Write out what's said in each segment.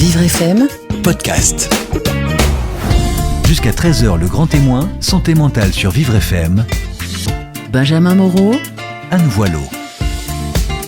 Vivre FM Podcast. Jusqu'à 13h, le grand témoin, santé mentale sur Vivre FM. Benjamin Moreau, Anne Voileau.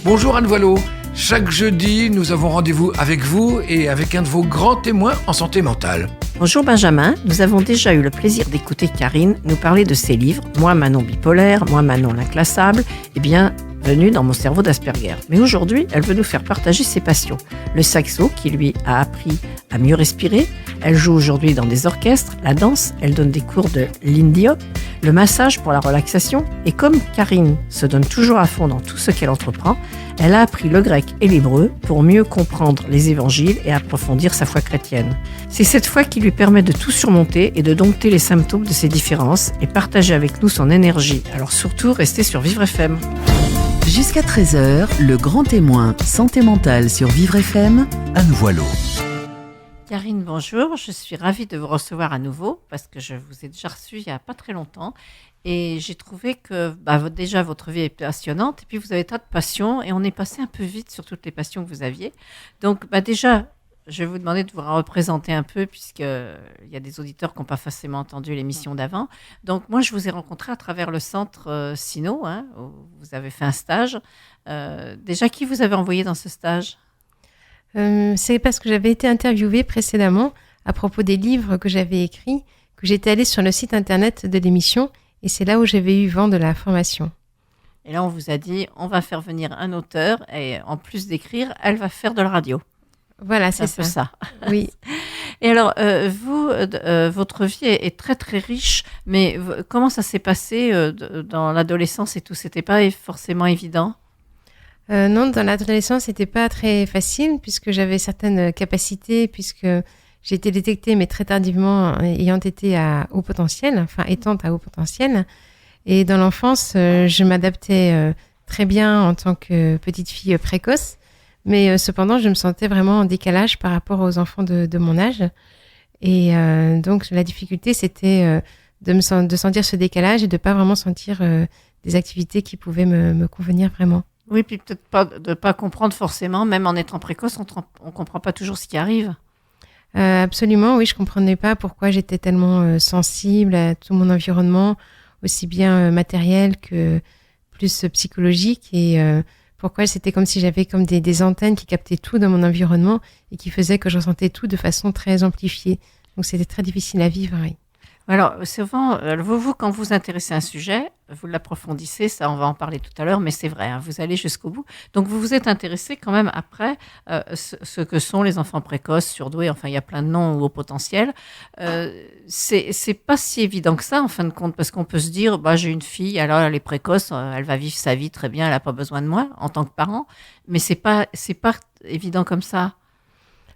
Bonjour Anne Voileau. Chaque jeudi, nous avons rendez-vous avec vous et avec un de vos grands témoins en santé mentale. Bonjour Benjamin, nous avons déjà eu le plaisir d'écouter Karine nous parler de ses livres « Moi Manon bipolaire »,« Moi Manon l'inclassable » et bienvenue dans mon cerveau d'Asperger. Mais aujourd'hui, elle veut nous faire partager ses passions. Le saxo qui lui a appris à mieux respirer. Elle joue aujourd'hui dans des orchestres, la danse, elle donne des cours de Lindy Hop, le massage pour la relaxation. Et comme Karine se donne toujours à fond dans tout ce qu'elle entreprend, elle a appris le grec et l'hébreu pour mieux comprendre les évangiles et approfondir sa foi chrétienne. C'est cette foi qui lui permet de tout surmonter et de dompter les symptômes de ses différences et partager avec nous son énergie. Alors surtout, restez sur Vivre FM. jusqu'à 13h, le grand témoin santé mentale sur Vivre FM. Anne Voileau. Karine, bonjour. Je suis ravie de vous recevoir à nouveau parce que je vous ai déjà reçu il n'y a pas très longtemps. Et j'ai trouvé que déjà votre vie est passionnante et puis vous avez tas de passions et on est passé un peu vite sur toutes les passions que vous aviez. Donc déjà, je vais vous demander de vous représenter un peu puisqu'il y a des auditeurs qui n'ont pas forcément entendu l'émission d'avant. Donc moi, je vous ai rencontré à travers le centre Sino, où vous avez fait un stage. Déjà, qui vous avez envoyé dans ce stage ? C'est parce que j'avais été interviewée précédemment à propos des livres que j'avais écrits, que j'étais allée sur le site internet de l'émission et c'est là où j'avais eu vent de la formation. Et là, on vous a dit, on va faire venir un auteur et en plus d'écrire, elle va faire de la radio. Voilà, c'est c'est un peu ça. Oui. Et alors, vous, votre vie est très très riche, mais comment ça s'est passé dans l'adolescence et tout ? C'était pas forcément évident ? Non, dans l'adolescence, c'était pas très facile puisque j'avais certaines capacités, puisque j'ai été détectée, mais très tardivement, ayant été à haut potentiel, étant à haut potentiel. Et dans l'enfance, je m'adaptais très bien en tant que petite fille précoce, mais cependant, je me sentais vraiment en décalage par rapport aux enfants de mon âge. Et donc, la difficulté, c'était de sentir ce décalage et de pas vraiment sentir des activités qui pouvaient me convenir vraiment. Oui, puis peut-être pas de pas comprendre forcément, même en étant précoce, on comprend pas toujours ce qui arrive. Absolument, oui, je comprenais pas pourquoi j'étais tellement sensible à tout mon environnement, aussi bien matériel que plus psychologique, et pourquoi c'était comme si j'avais comme des antennes qui captaient tout dans mon environnement et qui faisaient que je ressentais tout de façon très amplifiée. Donc c'était très difficile à vivre, oui. Alors, souvent, vous, quand vous intéressez à un sujet, vous l'approfondissez, ça, on va en parler tout à l'heure, mais c'est vrai, vous allez jusqu'au bout. Donc, vous vous êtes intéressé quand même après ce que sont les enfants précoces, surdoués, enfin, il y a plein de noms ou au potentiel. C'est pas si évident que ça, en fin de compte, parce qu'on peut se dire, j'ai une fille, alors elle est précoce, elle va vivre sa vie très bien, elle n'a pas besoin de moi en tant que parent, mais c'est pas évident comme ça.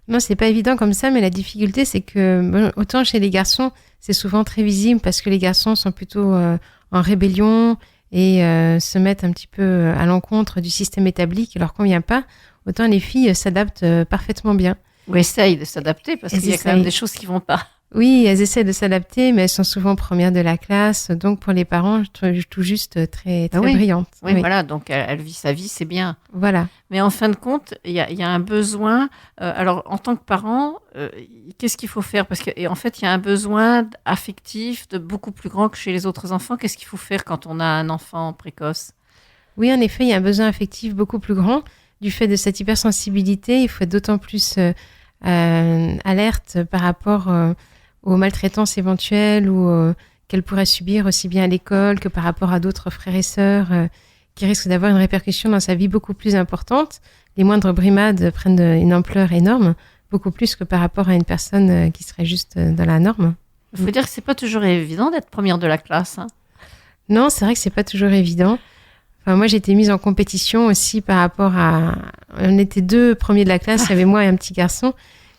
Non, c'est pas évident comme ça, mais la difficulté, c'est que autant chez les garçons, c'est souvent très visible parce que les garçons sont plutôt en rébellion et se mettent un petit peu à l'encontre du système établi qui leur convient pas. Autant les filles s'adaptent parfaitement bien. Ou essayent de s'adapter parce qu'il y a quand même des choses qui vont pas. Oui, elles essaient de s'adapter, mais elles sont souvent premières de la classe. Donc, pour les parents, tout juste très, très brillantes. Oui, voilà. Donc, elle vit sa vie, c'est bien. Voilà. Mais en fin de compte, il y a un besoin. Alors, en tant que parent, qu'est-ce qu'il faut faire ? Parce qu'en fait, il y a un besoin affectif de beaucoup plus grand que chez les autres enfants. Qu'est-ce qu'il faut faire quand on a un enfant précoce ? Oui, en effet, il y a un besoin affectif beaucoup plus grand. Du fait de cette hypersensibilité, il faut être d'autant plus alerte par rapport aux maltraitances éventuelles ou qu'elle pourrait subir aussi bien à l'école que par rapport à d'autres frères et sœurs qui risquent d'avoir une répercussion dans sa vie beaucoup plus importante. Les moindres brimades prennent une ampleur énorme, beaucoup plus que par rapport à une personne qui serait juste dans la norme. Il faut dire que c'est pas toujours évident d'être première de la classe. Non, c'est vrai que c'est pas toujours évident. Enfin, moi, j'ai été mise en compétition aussi par rapport à... On était 2 premiers de la classe, il y avait moi et un petit garçon.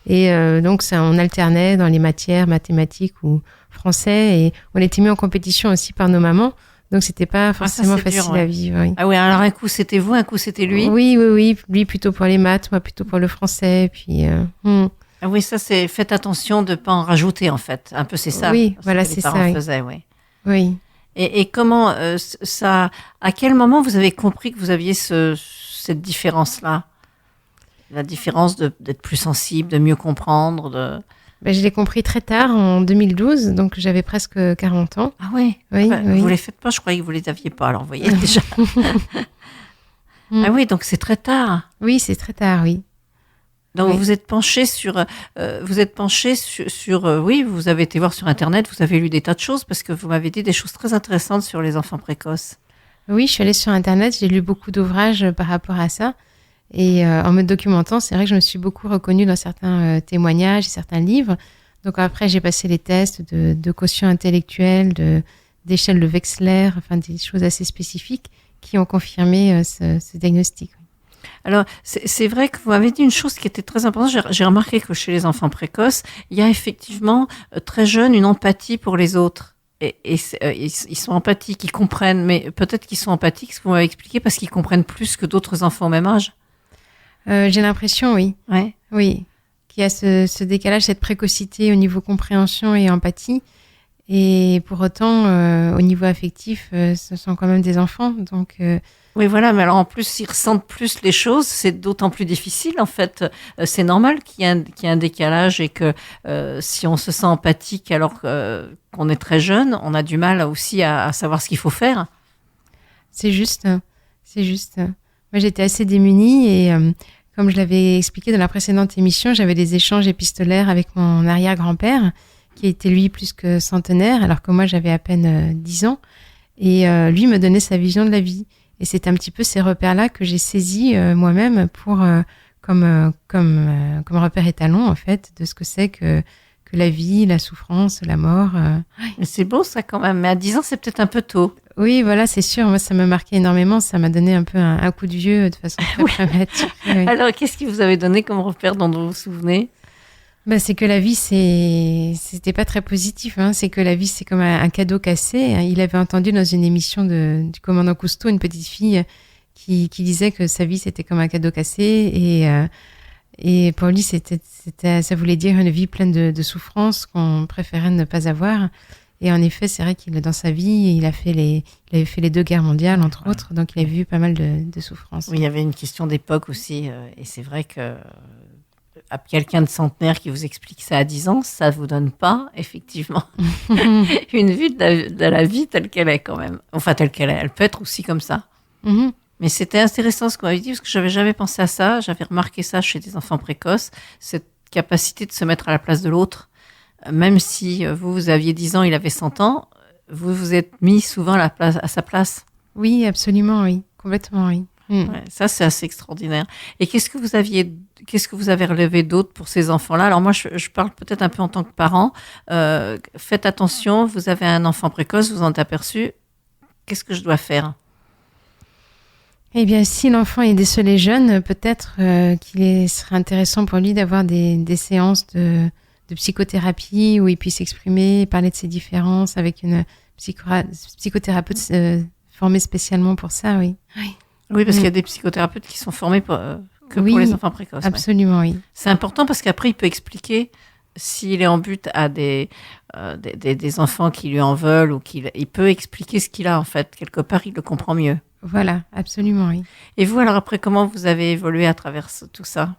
Et donc, on alternait dans les matières mathématiques ou français. Et on était mis en compétition aussi par nos mamans. Donc, c'était pas forcément facile à vivre. Oui. Ah oui, alors un coup, c'était vous, un coup, c'était lui. Oui. Lui, plutôt pour les maths, moi, plutôt pour le français. Puis, Ah oui, ça, c'est... Faites attention de ne pas en rajouter, en fait. Un peu, c'est ça. Oui, voilà, c'est ça. Les parents faisaient, oui. Oui. Et comment ça... À quel moment vous avez compris que vous aviez cette différence-là ? La différence d'être plus sensible, de mieux comprendre. Je l'ai compris très tard, en 2012, donc j'avais presque 40 ans. Ah ouais. Oui, oui. Vous les faites pas, je croyais que vous les aviez pas. Alors, vous voyez déjà. Ah oui, donc c'est très tard. Oui, c'est très tard, oui. Donc Oui. vous êtes penché sur, oui, vous avez été voir sur Internet, vous avez lu des tas de choses parce que vous m'avez dit des choses très intéressantes sur les enfants précoces. Oui, je suis allée sur Internet, j'ai lu beaucoup d'ouvrages par rapport à ça. Et en me documentant, c'est vrai que je me suis beaucoup reconnue dans certains témoignages et certains livres. Donc après, j'ai passé les tests de quotient intellectuel, d'échelle de Wechsler, enfin des choses assez spécifiques qui ont confirmé ce diagnostic. Alors, c'est vrai que vous m'avez dit une chose qui était très importante. J'ai remarqué que chez les enfants précoces, il y a effectivement, très jeunes, une empathie pour les autres. Ils sont empathiques, ils comprennent, mais peut-être qu'ils sont empathiques, ce que vous m'avez expliqué, parce qu'ils comprennent plus que d'autres enfants au même âge. J'ai l'impression, oui. Ouais. Oui, qu'il y a ce décalage, cette précocité au niveau compréhension et empathie. Et pour autant, au niveau affectif, ce sont quand même des enfants. Donc, Oui, voilà, mais alors en plus, ils ressentent plus les choses, c'est d'autant plus difficile, en fait. C'est normal qu'il y ait un décalage et que si on se sent empathique alors qu'on est très jeune, on a du mal aussi à savoir ce qu'il faut faire. c'est juste. C'est juste. Moi, j'étais assez démunie et comme je l'avais expliqué dans la précédente émission, j'avais des échanges épistolaires avec mon arrière-grand-père qui était lui plus que centenaire, alors que moi, j'avais à peine 10 ans. Et lui me donnait sa vision de la vie. Et c'est un petit peu ces repères-là que j'ai saisis moi-même pour comme repère étalon, en fait, de ce que c'est que la vie, la souffrance, la mort. Mais c'est beau, ça, quand même. Mais à 10 ans, c'est peut-être un peu tôt. Oui, voilà, c'est sûr. Moi, ça m'a marqué énormément. Ça m'a donné un peu un coup de vieux de façon très prématurée. Oui. Alors, qu'est-ce qui vous avait donné comme repère dont vous vous souvenez? C'est que la vie, c'était pas très positif. Hein. C'est que la vie, c'est comme un cadeau cassé. Il avait entendu dans une émission du commandant Cousteau une petite fille qui disait que sa vie, c'était comme un cadeau cassé. Et pour lui, ça voulait dire une vie pleine de souffrances qu'on préférait ne pas avoir. Et en effet, c'est vrai qu'il dans sa vie, il avait fait les 2 guerres mondiales, entre autres. Donc, il a vu pas mal de souffrances. Oui, il y avait une question d'époque aussi. Et c'est vrai que à quelqu'un de centenaire qui vous explique ça à 10 ans, ça ne vous donne pas, effectivement, une vue de la vie telle qu'elle est quand même. Enfin, telle qu'elle est. Elle peut être aussi comme ça. Mhm. Mais c'était intéressant ce qu'on m'avait dit, parce que je n'avais jamais pensé à ça. J'avais remarqué ça chez des enfants précoces, cette capacité de se mettre à la place de l'autre. Même si vous aviez 10 ans, il avait 100 ans, vous vous êtes mis souvent à sa place. Oui, absolument, oui. Complètement, oui. Ouais, ça, c'est assez extraordinaire. Et qu'est-ce que vous avez relevé d'autre pour ces enfants-là? Alors moi, je parle peut-être un peu en tant que parent. Faites attention, vous avez un enfant précoce, vous en êtes aperçu. Qu'est-ce que je dois faire? Eh bien, si l'enfant est décelé jeune, peut-être qu'il serait intéressant pour lui d'avoir des séances de psychothérapie où il puisse s'exprimer, parler de ses différences avec une psychothérapeute formée spécialement pour ça, oui. Oui, parce qu'il y a des psychothérapeutes qui sont formés pour les enfants précoces. Absolument, oui. C'est important parce qu'après, il peut expliquer s'il est en but à des enfants qui lui en veulent ou il peut expliquer ce qu'il a, en fait. Quelque part, il le comprend mieux. Voilà, absolument, oui. Et vous, alors après, comment vous avez évolué à travers tout ça?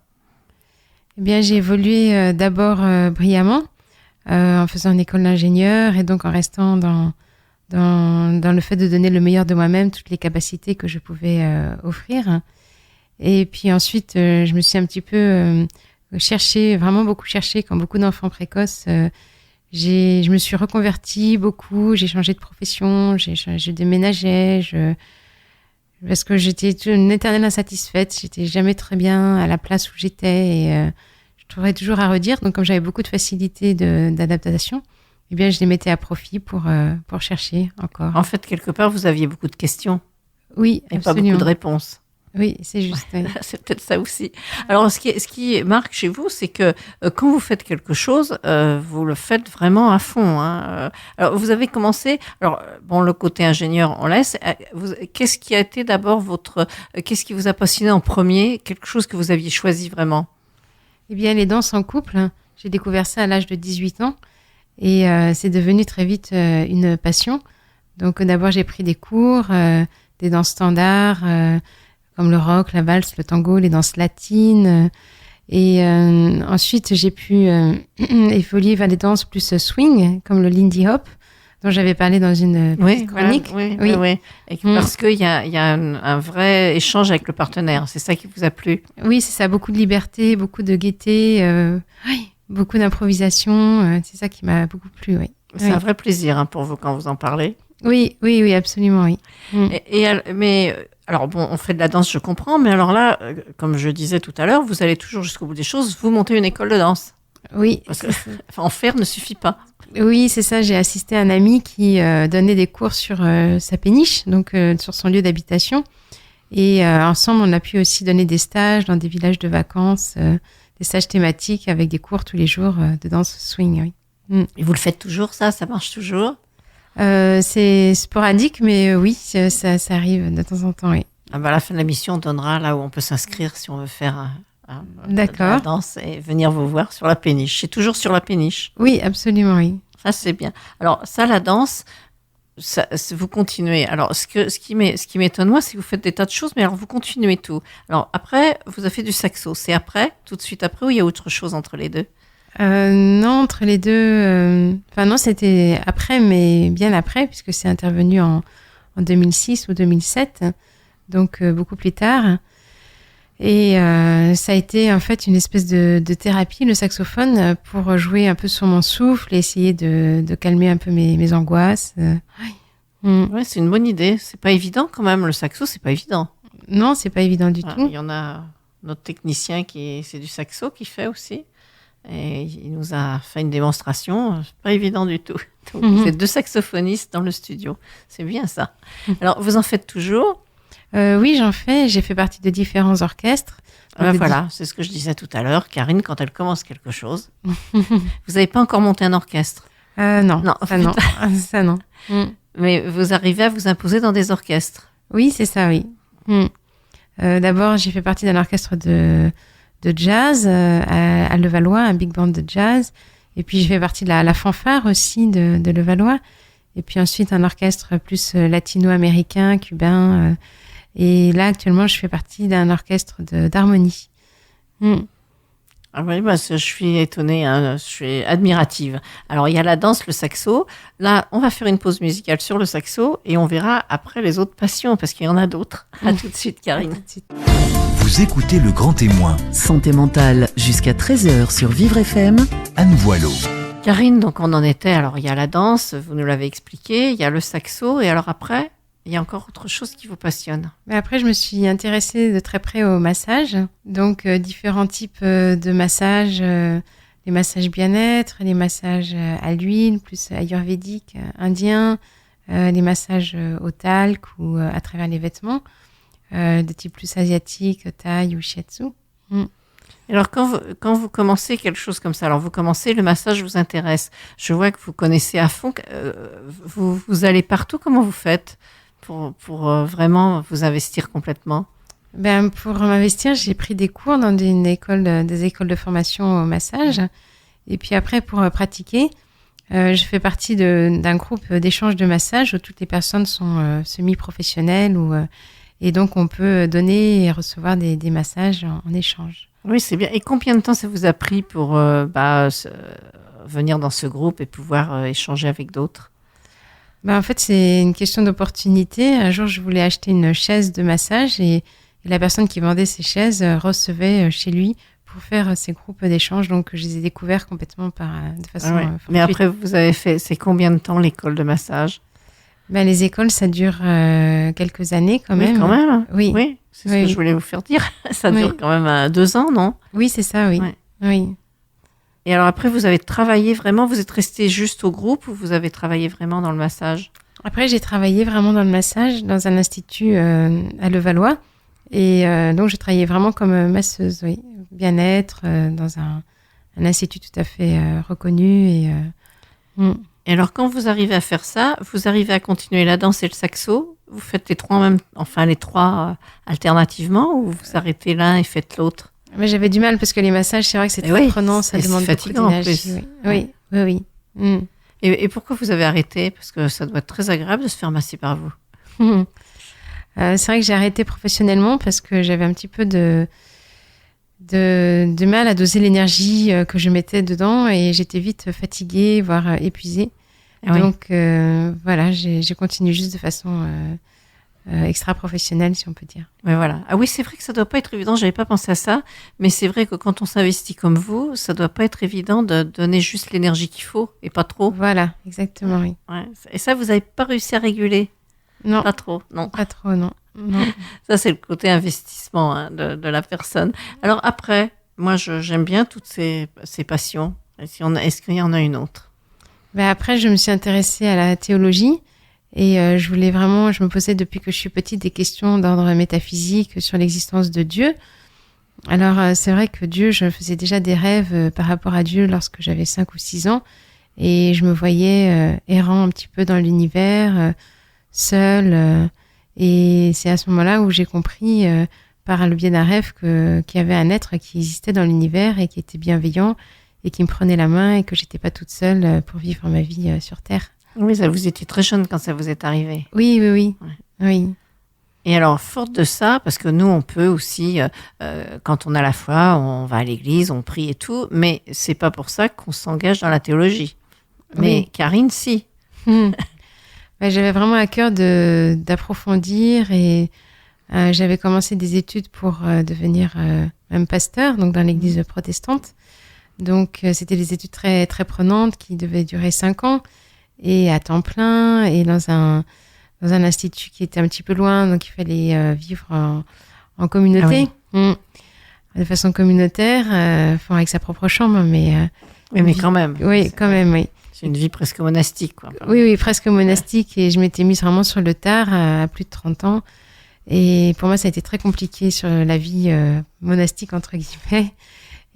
Eh bien, j'ai évolué d'abord brillamment en faisant une école d'ingénieur et donc en restant dans le fait de donner le meilleur de moi-même, toutes les capacités que je pouvais offrir. Et puis ensuite, je me suis un petit peu cherchée, vraiment beaucoup cherchée, comme beaucoup d'enfants précoces. Je me suis reconvertie beaucoup, j'ai changé de profession, j'ai déménagé, parce que j'étais une éternelle insatisfaite, j'étais jamais très bien à la place où j'étais et je trouverais toujours à redire. Donc comme j'avais beaucoup de facilité d'adaptation, eh bien je les mettais à profit pour chercher encore. En fait, quelque part, vous aviez beaucoup de questions. Oui, et absolument. pas beaucoup de réponses. Oui, c'est juste. Oui. C'est peut-être ça aussi. Alors, ce qui marque chez vous, c'est que quand vous faites quelque chose, vous le faites vraiment à fond. Hein. Alors, vous avez commencé. Alors, bon, le côté ingénieur, on laisse. Qu'est-ce qui a été d'abord qu'est-ce qui vous a passionné en premier? Quelque chose que vous aviez choisi vraiment? Eh bien, les danses en couple. J'ai découvert ça à l'âge de 18 ans et c'est devenu très vite une passion. Donc, d'abord, j'ai pris des cours, des danses standards. comme le rock, la valse, le tango, les danses latines. Et ensuite, j'ai pu évoluer vers des danses plus swing, comme le Lindy Hop, dont j'avais parlé dans une petite chronique. Oui. Et Mm. parce qu'il y a un vrai échange avec le partenaire. C'est ça qui vous a plu? Oui, c'est ça, beaucoup de liberté, beaucoup de gaieté, beaucoup d'improvisation. C'est ça qui m'a beaucoup plu, oui. C'est un vrai plaisir pour vous quand vous en parlez. Oui, absolument, oui. Mm. Alors bon, on fait de la danse, je comprends, mais alors là, comme je disais tout à l'heure, vous allez toujours jusqu'au bout des choses, vous montez une école de danse. Oui, Parce que en faire ne suffit pas. oui, c'est ça. J'ai assisté à un ami qui donnait des cours sur sa péniche, donc sur son lieu d'habitation. Et ensemble, on a pu aussi donner des stages dans des villages de vacances, des stages thématiques avec des cours tous les jours de danse swing. Oui. Et vous le faites toujours, ça marche toujours? C'est sporadique, mais oui, ça arrive de temps en temps, oui. À la fin de la mission, on donnera là où on peut s'inscrire si on veut faire de D'accord. la danse et venir vous voir sur la péniche. C'est toujours sur la péniche. Oui, absolument, oui. Ça, c'est bien. Alors, ça, la danse, vous continuez. Alors, ce qui m'étonne, moi, c'est que vous faites des tas de choses, mais alors vous continuez tout. Alors, après, vous avez fait du saxo. C'est après, tout de suite après, ou il y a autre chose entre les deux? Non, entre les deux... Enfin, non, c'était après, mais bien après, puisque c'est intervenu en 2006 ou 2007, donc beaucoup plus tard. Et ça a été en fait une espèce de thérapie, le saxophone, pour jouer un peu sur mon souffle et essayer de calmer un peu mes angoisses. Ouais, c'est une bonne idée. C'est pas évident quand même, le saxo, c'est pas évident. Non, c'est pas évident du tout. Il y en a notre technicien c'est du saxo qui fait aussi. Et il nous a fait une démonstration, c'est pas évident du tout. Donc, c'est 2 saxophonistes dans le studio. C'est bien ça. Alors, vous en faites toujours? Oui, j'en fais. J'ai fait partie de différents orchestres. Voilà, c'est ce que je disais tout à l'heure. Karine, quand elle commence quelque chose, vous n'avez pas encore monté un orchestre? Non, ça non. Ça non. Mais vous arrivez à vous imposer dans des orchestres? Oui, c'est ça, oui. D'abord, j'ai fait partie d'un orchestre de jazz à Levallois, un big band de jazz. Et puis, j'ai fait partie de la fanfare aussi de Levallois. Et puis ensuite, un orchestre plus latino-américain, cubain. Et là, actuellement, je fais partie d'un orchestre d'harmonie. Ah oui, je suis étonnée, je suis admirative. Alors, il y a la danse, le saxo. Là, on va faire une pause musicale sur le saxo et on verra après les autres passions, parce qu'il y en a d'autres. À tout de suite, Karine. Vous écoutez Le Grand Témoin, Santé mentale jusqu'à 13h sur Vivre FM. Anne Voileau. Karine, donc on en était, alors il y a la danse, vous nous l'avez expliqué, il y a le saxo, et alors après, il y a encore autre chose qui vous passionne? Mais après, je me suis intéressée de très près au massage. Donc, différents types de massages, les massages bien-être, les massages à l'huile, plus ayurvédique, indien, les massages au talc ou à travers les vêtements, de type plus asiatique, thaï ou shiatsu. Alors, quand vous commencez quelque chose comme ça, alors vous commencez, le massage vous intéresse. Je vois que vous connaissez à fond. Vous allez partout. Comment vous faites pour vraiment vous investir complètement? Pour m'investir, j'ai pris des cours dans des écoles de formation au massage. Et puis après, pour pratiquer, je fais partie d'un groupe d'échange de massage où toutes les personnes sont semi-professionnelles. Et donc, on peut donner et recevoir des massages en échange. Oui, c'est bien. Et combien de temps ça vous a pris pour venir dans ce groupe et pouvoir échanger avec d'autres? En fait, c'est une question d'opportunité. Un jour, je voulais acheter une chaise de massage et la personne qui vendait ces chaises recevait chez lui pour faire ces groupes d'échange. Donc, je les ai découverts complètement de façon fortuite. Mais après, vous avez fait, c'est combien de temps l'école de massage? Les écoles, ça dure quelques années quand même. Oui, quand même. Oui. C'est ce que je voulais vous faire dire. Ça dure quand même 2 ans, non? Oui, c'est ça, oui. Ouais. Oui. Et alors après, vous avez travaillé vraiment, vous êtes resté juste au groupe ou vous avez travaillé vraiment dans le massage? Après, j'ai travaillé vraiment dans le massage dans un institut à Levallois. Et donc, je travaillais vraiment comme masseuse, oui. Bien-être, dans un institut tout à fait reconnu. Et alors, quand vous arrivez à faire ça, vous arrivez à continuer la danse et le saxo? Vous faites les trois alternativement ou vous arrêtez l'un et faites l'autre? Mais j'avais du mal parce que les massages, c'est vrai que c'est très prenant, ça demande beaucoup d'énergie. Oui. Et pourquoi vous avez arrêté? Parce que ça doit être très agréable de se faire masser par vous. C'est vrai que j'ai arrêté professionnellement parce que j'avais un petit peu de mal à doser l'énergie que je mettais dedans et j'étais vite fatiguée, voire épuisée. Ah oui. Donc voilà, j'ai continué juste de façon extra-professionnelle, si on peut dire. Mais voilà. Ah oui, c'est vrai que ça doit pas être évident. J'avais pas pensé à ça, mais c'est vrai que quand on s'investit comme vous, ça doit pas être évident de donner juste l'énergie qu'il faut et pas trop. Voilà, exactement, oui. Ouais. Et ça, vous avez pas réussi à réguler. Non, Pas trop, non. pas trop, non. Non. Ça, c'est le côté investissement de la personne. Alors après, moi, j'aime bien toutes ces passions. Est-ce qu'il y en a une autre? Ben après, je me suis intéressée à la théologie et je me posais depuis que je suis petite des questions d'ordre métaphysique sur l'existence de Dieu. Alors, c'est vrai que Dieu, je faisais déjà des rêves par rapport à Dieu lorsque j'avais 5 ou 6 ans et je me voyais errant un petit peu dans l'univers, seule. Et c'est à ce moment-là où j'ai compris, par le biais d'un rêve, qu'il y avait un être qui existait dans l'univers et qui était bienveillant et qui me prenait la main et que j'étais pas toute seule pour vivre ma vie sur Terre. Oui, ça vous étiez très jeune quand ça vous est arrivé. Oui. Ouais. Oui. Et alors, forte de ça, parce que nous, on peut aussi, quand on a la foi, on va à l'église, on prie et tout, mais c'est pas pour ça qu'on s'engage dans la théologie. Mais Oui. Karine, si. Ben, j'avais vraiment à cœur d'approfondir et j'avais commencé des études pour devenir même pasteur, donc dans l'église protestante. Donc, c'était des études très, très prenantes qui devaient durer 5 ans et à temps plein et dans un institut qui était un petit peu loin, donc il fallait vivre en communauté, de façon communautaire, enfin avec sa propre chambre, mais Oui, mais quand même. oui, quand même, oui. C'est une vie presque monastique, quoi. Oui, presque monastique et je m'étais mise vraiment sur le tard à plus de 30 ans et pour moi ça a été très compliqué sur la vie monastique entre guillemets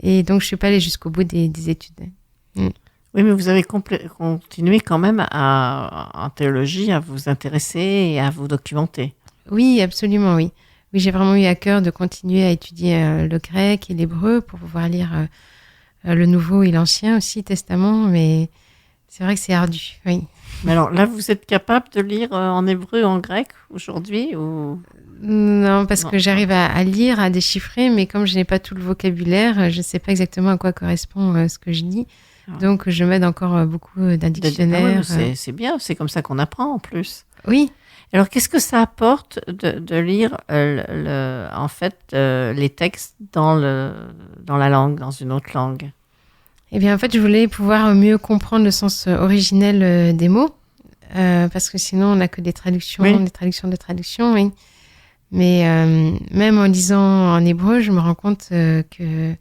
et donc je suis pas allée jusqu'au bout des études. Oui, mais vous avez continué quand même en théologie à vous intéresser et à vous documenter. Oui, absolument, oui. Oui, j'ai vraiment eu à cœur de continuer à étudier le grec et l'hébreu pour pouvoir lire le Nouveau et l'Ancien aussi, Testament, mais c'est vrai que c'est ardu, oui. Mais alors là, vous êtes capable de lire en hébreu ou en grec aujourd'hui ou... Non, parce Non. que j'arrive à lire, à déchiffrer, mais comme je n'ai pas tout le vocabulaire, je ne sais pas exactement à quoi correspond ce que je lis. Ah. Donc, je m'aide encore beaucoup d'un Ah dictionnaire. ouais, c'est bien, c'est comme ça qu'on apprend en plus. Oui. Alors, qu'est-ce que ça apporte de lire en fait les textes dans la langue, dans une autre langue? Eh bien, en fait, je voulais pouvoir mieux comprendre le sens originel des mots, parce que sinon, on n'a que des traductions, Oui. des traductions de traductions, oui. Mais même en lisant en hébreu, je me rends compte que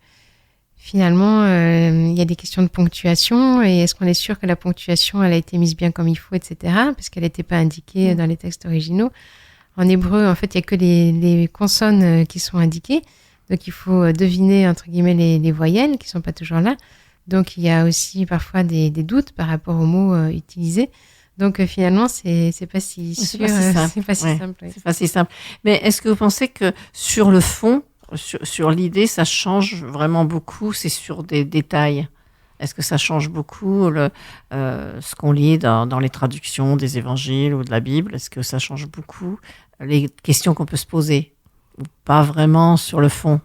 finalement, il y a des questions de ponctuation, et est-ce qu'on est sûr que la ponctuation, elle a été mise bien comme il faut, etc., parce qu'elle n'était pas indiquée dans les textes originaux. En hébreu, en fait, il n'y a que les consonnes qui sont indiquées, donc il faut deviner, entre guillemets, les voyelles qui ne sont pas toujours là. Donc, il y a aussi parfois des doutes par rapport aux mots utilisés. Donc, finalement, c'est pas si sûr. C'est pas si Ouais, simple. Oui. c'est pas si simple. Mais est-ce que vous pensez que sur le fond, sur l'idée, ça change vraiment beaucoup? C'est sur des détails. Est-ce que ça change beaucoup ce qu'on lit dans les traductions des évangiles ou de la Bible? Est-ce que ça change beaucoup les questions qu'on peut se poser? Ou pas vraiment sur le fond?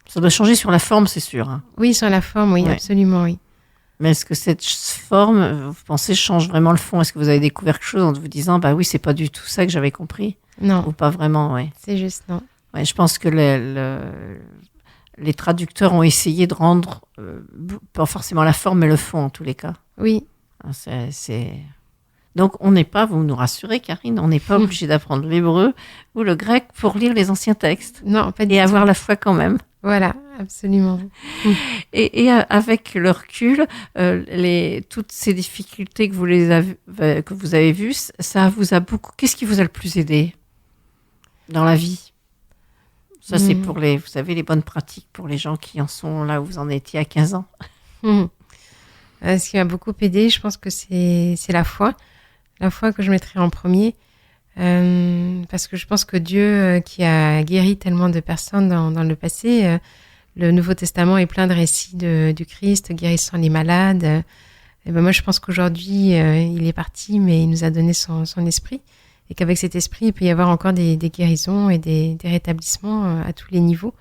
Ça doit changer sur la forme, c'est sûr. Hein. Oui, sur la forme, oui, Ouais. absolument, oui. Mais est-ce que cette forme, vous pensez, change vraiment le fond? Est-ce que vous avez découvert quelque chose en vous disant, bah oui, c'est pas du tout ça que j'avais compris? Non, Ou pas vraiment, ouais. c'est juste non. Ouais, je pense que les traducteurs ont essayé de rendre, pas forcément la forme, mais le fond en tous les cas. Oui, Hein, Donc on n'est pas, vous nous rassurez Karine, on n'est pas obligé d'apprendre l'hébreu ou le grec pour lire les anciens textes non, pas du et tout. avoir la foi quand même. Voilà, absolument. Et avec le recul, toutes ces difficultés que vous avez vues, ça vous a beaucoup... Qu'est-ce qui vous a le plus aidé dans la vie? Ça, c'est pour vous savez, les bonnes pratiques pour les gens qui en sont là où vous en étiez à 15 ans. Ce qui m'a beaucoup aidé, je pense que c'est la foi. La foi que je mettrais en premier. Parce que je pense que Dieu, qui a guéri tellement de personnes dans le passé, le Nouveau Testament est plein de récits du Christ guérissant les malades. Et ben moi, je pense qu'aujourd'hui, il est parti, mais il nous a donné son esprit. et qu'avec cet esprit, il peut y avoir encore des guérisons et des rétablissements à tous les niveaux,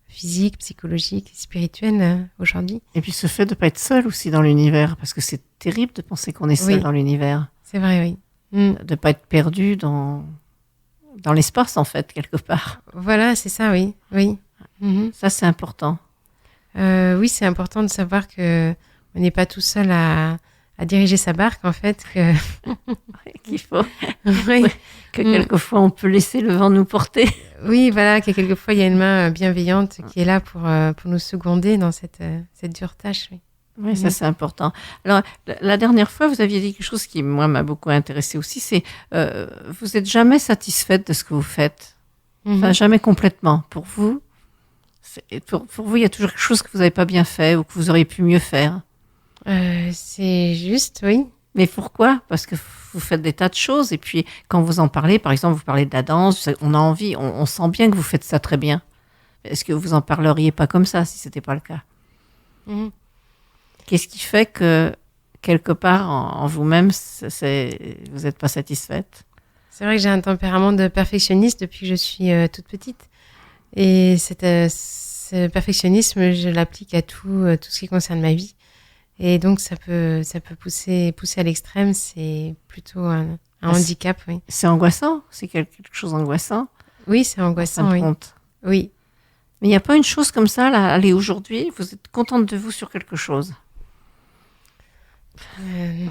physiques, psychologiques, spirituels aujourd'hui. Et puis ce fait de ne pas être seul aussi dans l'univers, parce que c'est terrible de penser qu'on est seul dans l'univers. C'est vrai, oui. De ne pas être perdu dans l'espace, en fait, quelque part. Voilà, c'est ça, oui. Ça, c'est important. Oui, c'est important de savoir qu'on n'est pas tout seul à diriger sa barque, en fait. Qu'il faut. Que quelquefois, on peut laisser le vent nous porter. Oui, voilà, que quelquefois, il y a une main bienveillante qui est là pour nous seconder dans cette dure tâche, oui. Oui, ça c'est important. Alors, la dernière fois, vous aviez dit quelque chose qui, moi, m'a beaucoup intéressée aussi, c'est vous n'êtes jamais satisfaite de ce que vous faites. Enfin, jamais complètement. Pour vous, pour vous, il y a toujours quelque chose que vous n'avez pas bien fait ou que vous auriez pu mieux faire. C'est juste, oui. Mais pourquoi ? Parce que vous faites des tas de choses et puis quand vous en parlez, par exemple, vous parlez de la danse, on a envie, on sent bien que vous faites ça très bien. Est-ce que vous en parleriez pas comme ça si c'était pas le cas ? Qu'est-ce qui fait que, quelque part, en vous-même, vous n'êtes pas satisfaite ? C'est vrai que j'ai un tempérament de perfectionniste depuis que je suis toute petite. Et ce perfectionnisme, je l'applique à tout ce qui concerne ma vie. Et donc, ça peut pousser à l'extrême. C'est plutôt un handicap, oui. C'est angoissant ? C'est quelque chose d'angoissant ? Oui, c'est angoissant, oui. Oui. Mais il n'y a pas une chose comme ça, là, allez, aujourd'hui, vous êtes contente de vous sur quelque chose ? Il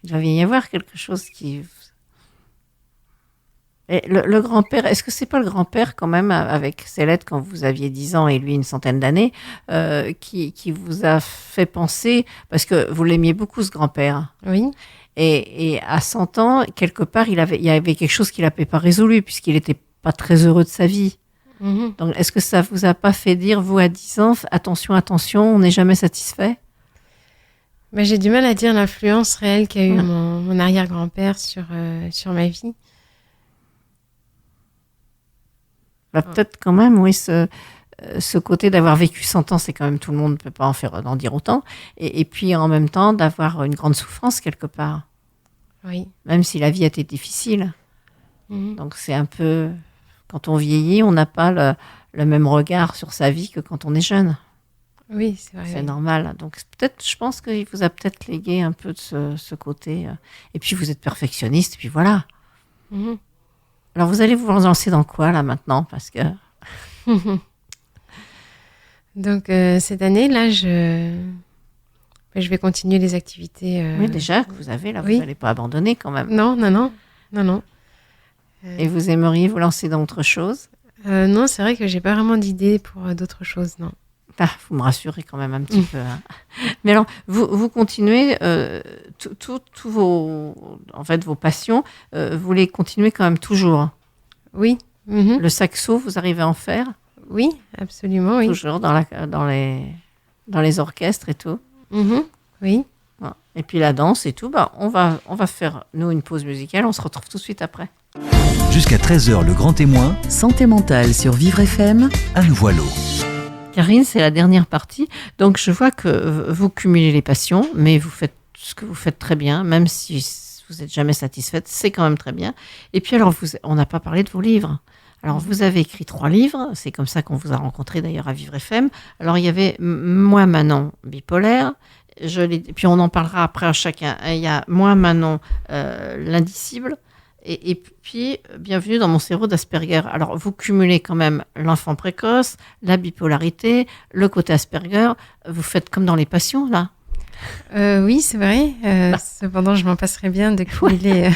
va y avoir quelque chose qui... Et le grand-père, est-ce que c'est pas le grand-père quand même, avec Célette quand vous aviez 10 ans et lui une centaine d'années, qui vous a fait penser, parce que vous l'aimiez beaucoup ce grand-père. Oui. Et à 100 ans, quelque part, il y avait quelque chose qu'il n'avait pas résolu, puisqu'il n'était pas très heureux de sa vie. Donc, est-ce que ça vous a pas fait dire, vous, à 10 ans, attention, on n'est jamais satisfait ? J'ai du mal à dire l'influence réelle qu'a eu mon arrière-grand-père sur ma vie. Peut-être quand même, oui, ce côté d'avoir vécu 100 ans, c'est quand même, tout le monde ne peut pas en dire autant. Et puis, en même temps, d'avoir une grande souffrance quelque part. Oui. Même si la vie a été difficile. Donc, c'est un peu... Quand on vieillit, on n'a pas le même regard sur sa vie que quand on est jeune. Oui, c'est vrai. C'est normal. Donc, peut-être, je pense qu'il vous a peut-être légué un peu de ce côté. Et puis, vous êtes perfectionniste, et puis voilà. Alors, vous allez vous lancer dans quoi, là, maintenant ? Parce que... Donc, cette année, là, je vais continuer les activités. Oui, déjà, que vous avez, là, vous n'allez pas abandonner quand même. Non. Et vous aimeriez vous lancer dans autre chose ? Non, c'est vrai que j'ai pas vraiment d'idée pour d'autres choses, non. Vous me rassurez quand même un petit peu. Hein. Mais alors, vous continuez, tous vos passions, vous les continuez quand même toujours. Oui. Le saxo, vous arrivez à en faire ? Oui, absolument, oui. Toujours dans les orchestres et tout. Oui. Et puis la danse et tout, on va faire, nous, une pause musicale. On se retrouve tout de suite après. Jusqu'à 13h, le grand témoin, Santé mentale sur Vivre FM. Anne Voileau. Karine, c'est la dernière partie. Donc, je vois que vous cumulez les passions, mais vous faites ce que vous faites très bien, même si vous n'êtes jamais satisfaite, c'est quand même très bien. Et puis, alors, on n'a pas parlé de vos livres. Alors, vous avez écrit 3 livres. C'est comme ça qu'on vous a rencontré d'ailleurs à Vivre FM. Alors, il y avait Moi, Manon, bipolaire. Puis, on en parlera après à chacun. Il y a Moi, Manon, l'indicible. Et puis, bienvenue dans mon cerveau d'Asperger. Alors, vous cumulez quand même l'enfant précoce, la bipolarité, le côté Asperger. Vous faites comme dans les passions, là. Oui, c'est vrai. Cependant, je m'en passerais bien de cumuler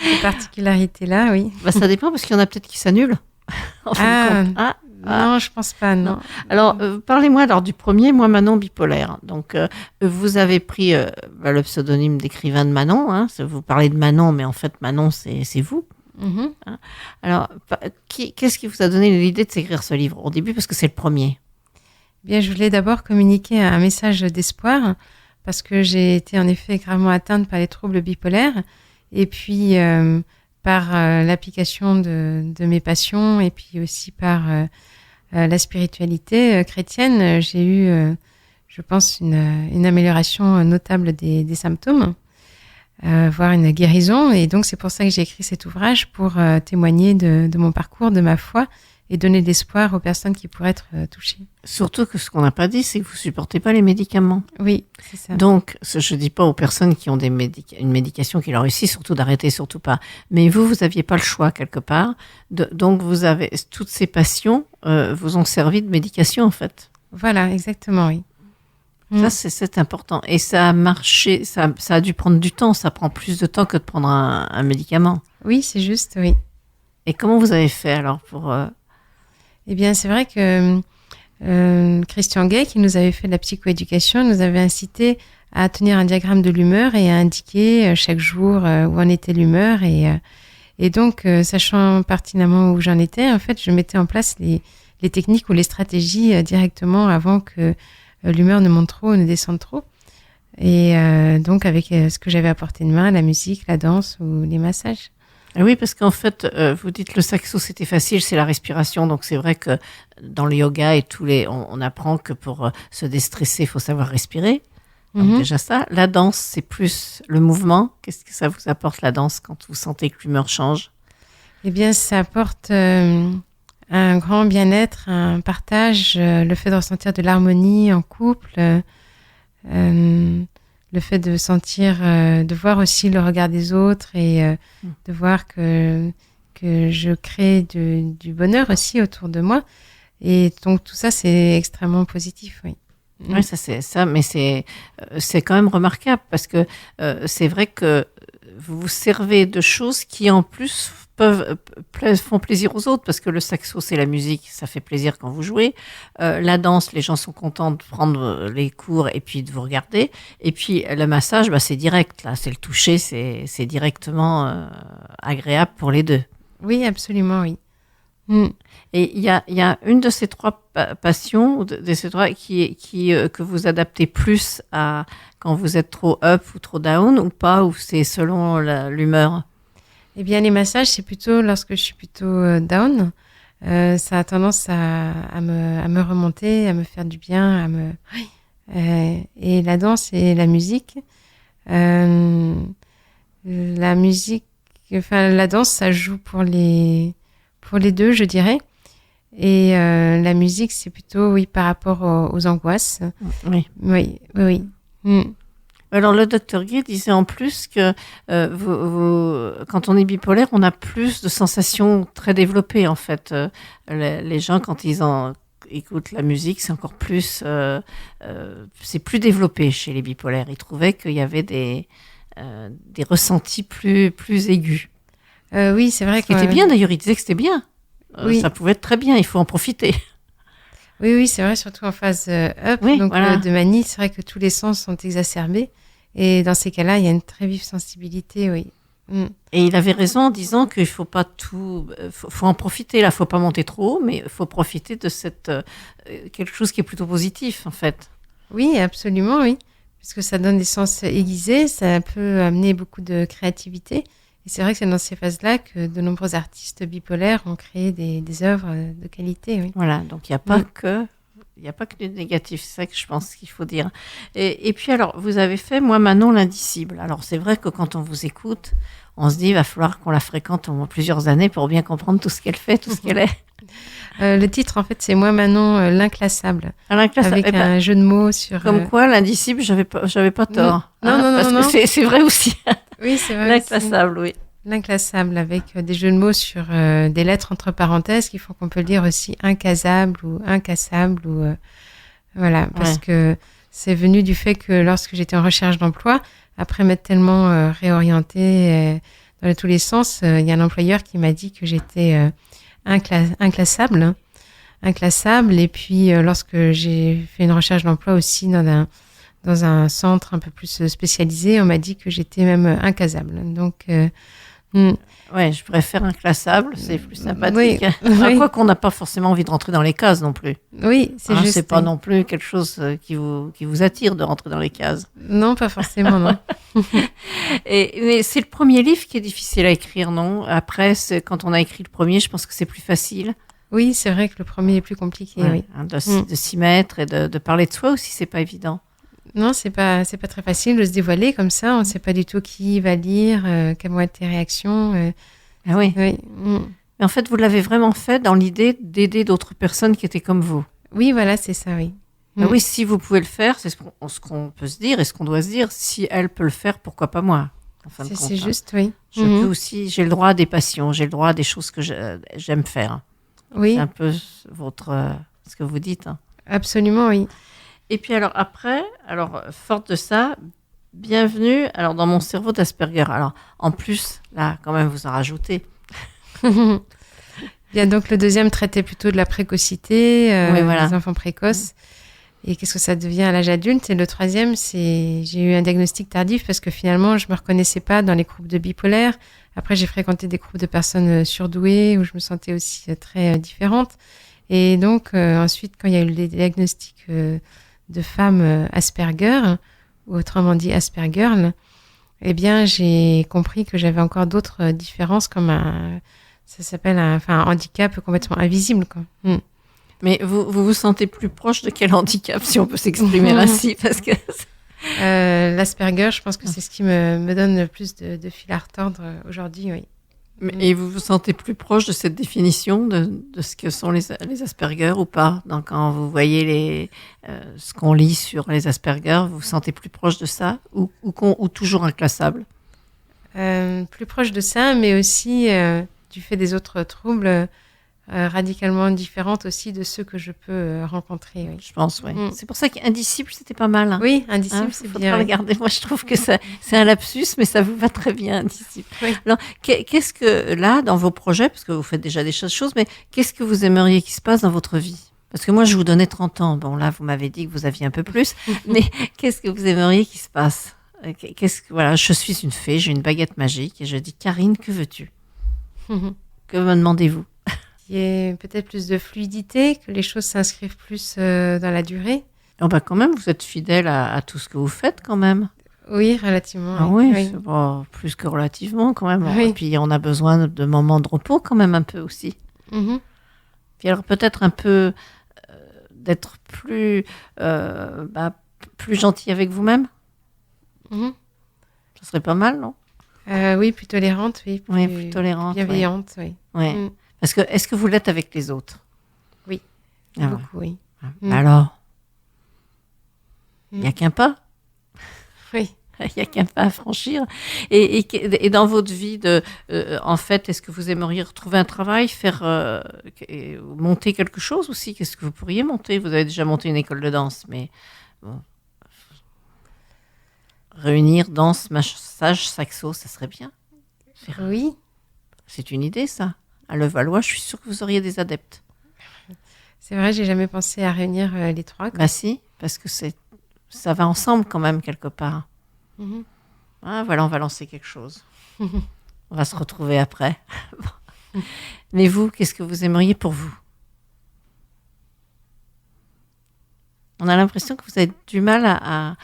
ces particularités-là, oui. Ça dépend, parce qu'il y en a peut-être qui s'annulent. Non, je pense pas, non. Alors, parlez-moi alors du premier, Moi, Manon, bipolaire. Donc, vous avez pris le pseudonyme d'écrivain de Manon. Hein, vous parlez de Manon, mais en fait, Manon, c'est vous. Hein. Alors, qu'est-ce qui vous a donné l'idée de s'écrire ce livre au début, parce que c'est le premier ? Bien, je voulais d'abord communiquer un message d'espoir, parce que j'ai été en effet gravement atteinte par les troubles bipolaires. Et puis, par l'application de mes passions, et puis aussi par la spiritualité chrétienne, j'ai eu, je pense, une amélioration notable des symptômes. voir une guérison. Et donc, c'est pour ça que j'ai écrit cet ouvrage, pour témoigner de mon parcours, de ma foi, et donner de l'espoir aux personnes qui pourraient être touchées. Surtout que ce qu'on n'a pas dit, c'est que vous supportez pas les médicaments. Oui, c'est ça. Donc, je dis pas aux personnes qui ont une médication qui leur réussit, surtout d'arrêter, surtout pas. Mais vous aviez pas le choix quelque part. Donc, vous avez toutes ces passions vous ont servi de médication en fait. Voilà, exactement, oui. Ça, c'est important. Et ça a marché, ça a dû prendre du temps. Ça prend plus de temps que de prendre un médicament. Oui, c'est juste, oui. Et comment vous avez fait alors pour... Eh bien, c'est vrai que Christian Gay, qui nous avait fait de la psychoéducation, nous avait incité à tenir un diagramme de l'humeur et à indiquer chaque jour où en était l'humeur. Et donc, sachant pertinemment où j'en étais, en fait, je mettais en place les techniques ou les stratégies directement avant que l'humeur ne monte trop ou ne descende trop. Et donc, avec ce que j'avais à portée de main, la musique, la danse ou les massages. Oui, parce qu'en fait, vous dites le saxo, c'était facile, c'est la respiration. Donc, c'est vrai que dans le yoga et on apprend que pour se déstresser, il faut savoir respirer. Donc, déjà ça. La danse, c'est plus le mouvement. Qu'est-ce que ça vous apporte, la danse, quand vous sentez que l'humeur change? Eh bien, ça apporte un grand bien-être, un partage, le fait de ressentir de l'harmonie en couple, le fait de sentir, de voir aussi le regard des autres et de voir que je crée du bonheur aussi autour de moi. Et donc, tout ça, c'est extrêmement positif, oui. Oui, ça, c'est ça, mais c'est quand même remarquable parce que c'est vrai que vous vous servez de choses qui, en plus, font plaisir aux autres parce que le saxo, c'est la musique, ça fait plaisir quand vous jouez. La danse, les gens sont contents de prendre les cours et puis de vous regarder. Et puis, le massage, c'est direct, là, c'est le toucher, c'est directement agréable pour les deux. Oui, absolument, oui. Et il y a une de ces trois passions, de ces trois que vous adaptez plus à quand vous êtes trop up ou trop down ou pas, ou c'est selon l'humeur? Eh bien, les massages, c'est plutôt lorsque je suis plutôt down. Ça a tendance à me remonter, à me faire du bien, et la danse et la musique. La danse, ça joue pour les deux, je dirais. Et la musique, c'est plutôt, oui, par rapport aux angoisses. Oui. Oui. Alors, le docteur Guy disait en plus que quand on est bipolaire, on a plus de sensations très développées, en fait. Les gens, quand ils écoutent la musique, c'est encore plus... c'est plus développé chez les bipolaires. Ils trouvaient qu'il y avait des ressentis plus aigus. Oui, c'est vrai. Ce qui était bien, d'ailleurs, il disait que c'était bien. Oui. Ça pouvait être très bien, il faut en profiter. Oui, c'est vrai, surtout en phase up, oui, donc voilà. De manie, c'est vrai que tous les sens sont exacerbés. Et dans ces cas-là, il y a une très vive sensibilité, oui. Et il avait raison en disant qu'il faut pas tout, faut en profiter. Là, faut pas monter trop haut, mais il faut profiter de quelque chose qui est plutôt positif, en fait. Oui, absolument, oui, parce que ça donne des sens aiguisés, ça peut amener beaucoup de créativité. Et c'est vrai que c'est dans ces phases-là que de nombreux artistes bipolaires ont créé des œuvres de qualité, oui. Voilà, donc il n'y a pas que du négatif, c'est ça que je pense qu'il faut dire. Et puis alors, vous avez fait Moi Manon l'indicible. Alors c'est vrai que quand on vous écoute, on se dit il va falloir qu'on la fréquente au moins plusieurs années pour bien comprendre tout ce qu'elle fait, tout ce qu'elle est. Le titre, en fait, c'est Moi Manon l'inclassable. L'inclassable. Avec un jeu de mots sur... Comme quoi, l'indicible, j'avais pas tort. Non. Parce que c'est vrai aussi. Oui, c'est vrai. L'inclassable, oui. L'inclassable, avec des jeux de mots sur des lettres entre parenthèses qui font qu'on peut lire aussi incasable ou incassable. Voilà, parce que c'est venu du fait que lorsque j'étais en recherche d'emploi, après m'être tellement réorientée dans tous les sens, il y a un employeur qui m'a dit que j'étais inclassable. Et puis, lorsque j'ai fait une recherche d'emploi aussi dans un centre un peu plus spécialisé, on m'a dit que j'étais même incasable. Donc... Ouais, je préfère inclassable, c'est plus sympathique. Oui. Quoi qu'on n'a pas forcément envie de rentrer dans les cases non plus. Oui, c'est juste. C'est pas non plus quelque chose qui vous attire de rentrer dans les cases. Non, pas forcément, non. Mais c'est le premier livre qui est difficile à écrire, non? Après, quand on a écrit le premier, je pense que c'est plus facile. Oui, c'est vrai que le premier est plus compliqué, oui. De s'y mettre et de parler de soi aussi, c'est pas évident. Non, c'est pas très facile de se dévoiler comme ça. On ne sait pas du tout qui va lire, quelles vont être tes réactions. Ah oui. Oui. Mais en fait, vous l'avez vraiment fait dans l'idée d'aider d'autres personnes qui étaient comme vous. Oui, voilà, c'est ça, oui. Ah oui, si vous pouvez le faire, c'est ce qu'on peut se dire et ce qu'on doit se dire. Si elle peut le faire, pourquoi pas moi, en fin de compte, C'est juste, oui. Je peux aussi, j'ai le droit à des passions, j'ai le droit à des choses que j'aime faire. Oui. C'est un peu ce que vous dites. Absolument, oui. Et puis alors après, forte de ça, bienvenue dans mon cerveau d'Asperger. Alors en plus, là, quand même, vous en rajoutez. Bien, donc le deuxième traitait plutôt de la précocité, Oui, voilà. des enfants précoces. Et qu'est-ce que ça devient à l'âge adulte? Et le troisième, j'ai eu un diagnostic tardif parce que finalement, je me reconnaissais pas dans les groupes de bipolaires. Après, j'ai fréquenté des groupes de personnes surdouées où je me sentais aussi très différente. Et donc, ensuite, quand il y a eu le diagnostic de femme Asperger, ou autrement dit Asperger, eh bien, j'ai compris que j'avais encore d'autres différences comme ça s'appelle un handicap complètement invisible, quoi. Mais vous sentez plus proche de quel handicap, si on peut s'exprimer ainsi, parce que l'Asperger, je pense que c'est ce qui me donne le plus de fil à retordre aujourd'hui, oui. Et vous vous sentez plus proche de cette définition de ce que sont les Asperger ou pas? Donc, quand vous voyez ce qu'on lit sur les Asperger, vous vous sentez plus proche de ça ou toujours inclassable? Plus proche de ça, mais aussi du fait des autres troubles radicalement différentes aussi de ceux que je peux rencontrer. Oui. Je pense, oui. C'est pour ça qu'indisciple, c'était pas mal. Hein. Oui, indisciple, c'est bien. Regardez, moi je trouve que c'est un lapsus, mais ça vous va très bien, indisciple. Oui. Alors, qu'est-ce que, là, dans vos projets, parce que vous faites déjà des choses, mais qu'est-ce que vous aimeriez qu'il se passe dans votre vie? Parce que moi, je vous donnais 30 ans. Bon, là, vous m'avez dit que vous aviez un peu plus, mais qu'est-ce que vous aimeriez qu'il se passe? Voilà, je suis une fée, j'ai une baguette magique, et je dis, Karine, que veux-tu? Que me demandez-vous? Il y ait peut-être plus de fluidité, que les choses s'inscrivent plus dans la durée. Oh bah quand même, vous êtes fidèle à tout ce que vous faites quand même. Oui, relativement. Ah oui, c'est pas plus que relativement quand même. Oui. Et puis on a besoin de moments de repos quand même un peu aussi. Puis alors peut-être un peu d'être plus gentil avec vous-même. Ça serait pas mal, non? Oui, plus tolérante, oui. Plus tolérante. Bienveillante, oui. Ouais. Parce que, est-ce que vous l'êtes avec les autres? Oui, beaucoup, oui. Alors, il n'y a qu'un pas. Oui. Il n'y a qu'un pas à franchir. Et dans votre vie, en fait, est-ce que vous aimeriez retrouver un travail, monter quelque chose aussi? Qu'est-ce que vous pourriez monter? Vous avez déjà monté une école de danse, mais bon. Réunir danse, massage, saxo, ça serait bien. Oui. C'est une idée, ça. À Levallois, je suis sûre que vous auriez des adeptes. C'est vrai, j'ai jamais pensé à réunir les trois. Bah si, parce que ça va ensemble quand même quelque part. Ah, voilà, on va lancer quelque chose. On va se retrouver après. Mais vous, qu'est-ce que vous aimeriez pour vous? On a l'impression que vous avez du mal à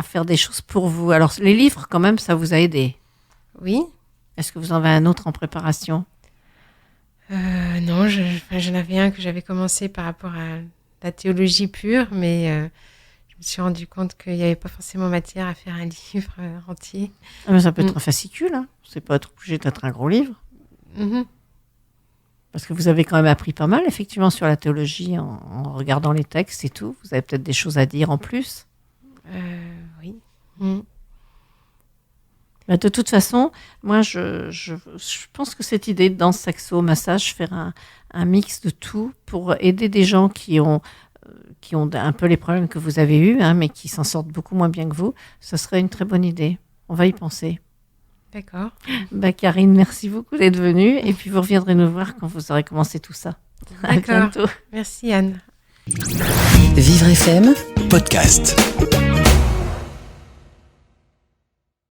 faire des choses pour vous. Alors, les livres, quand même, ça vous a aidé. Oui. Est-ce que vous en avez un autre en préparation? Non, j'en avais un que j'avais commencé par rapport à la théologie pure, mais je me suis rendu compte qu'il n'y avait pas forcément matière à faire un livre entier. Ah, mais ça peut être un fascicule, hein. C'est pas être obligé d'être un gros livre. Parce que vous avez quand même appris pas mal, effectivement, sur la théologie en regardant les textes et tout. Vous avez peut-être des choses à dire en plus. Oui. De toute façon, moi, je pense que cette idée de danse, saxo, massage, faire un mix de tout pour aider des gens qui ont un peu les problèmes que vous avez eus, hein, mais qui s'en sortent beaucoup moins bien que vous, ça serait une très bonne idée. On va y penser. D'accord. Karine, merci beaucoup d'être venue. Et puis, vous reviendrez nous voir quand vous aurez commencé tout ça. D'accord. À bientôt. Merci, Anne. Vivre FM Podcast.